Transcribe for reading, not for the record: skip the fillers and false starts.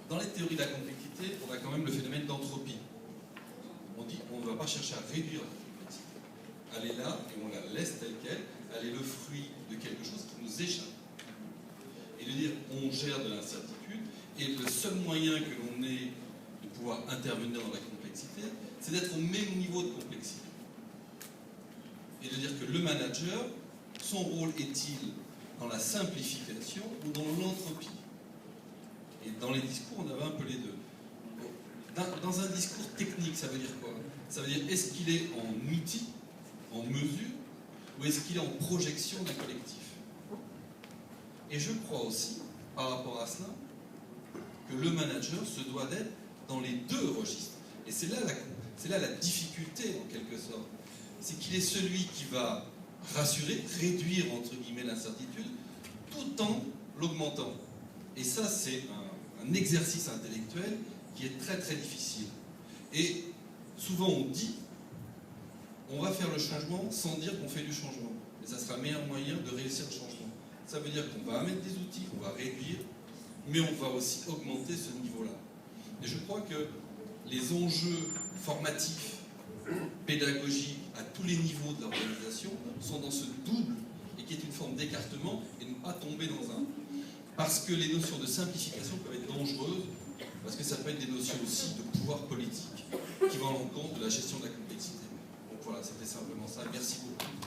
Dans les théories de la complexité, on a quand même le phénomène d'entropie. On dit qu'on ne va pas chercher à réduire la complexité. Elle est là et on la laisse telle qu'elle. Elle est le fruit de quelque chose qui nous échappe. Et de dire on gère de l'incertitude et le seul moyen que l'on ait de pouvoir intervenir dans la complexité, c'est d'être au même niveau de complexité. Et de dire que le manager, son rôle est-il dans la simplification ou dans l'entropie? Et dans les discours, on avait un peu les deux. Dans un discours technique, ça veut dire quoi? Ça veut dire, est-ce qu'il est en outil, en mesure, ou est-ce qu'il est en projection d'un collectif? Et je crois aussi, par rapport à cela, que le manager se doit d'être dans les deux registres. Et c'est là la difficulté, en quelque sorte. C'est qu'il est celui qui va rassurer, réduire, entre guillemets, l'incertitude, tout en l'augmentant. Et ça, c'est un exercice intellectuel qui est très très difficile. Et souvent on dit, on va faire le changement sans dire qu'on fait du changement. Et ça sera le meilleur moyen de réussir le changement. Ça veut dire qu'on va mettre des outils, on va réduire, mais on va aussi augmenter ce niveau-là. Et je crois que les enjeux formatifs, pédagogiques, à tous les niveaux de l'organisation, sont dans ce double, et qui est une forme d'écartement, et ne pas tomber dans un... Parce que les notions de simplification peuvent être dangereuses, parce que ça peut être des notions aussi de pouvoir politique, qui vont à l'encontre de la gestion de la complexité. Donc voilà, c'était simplement ça. Merci beaucoup.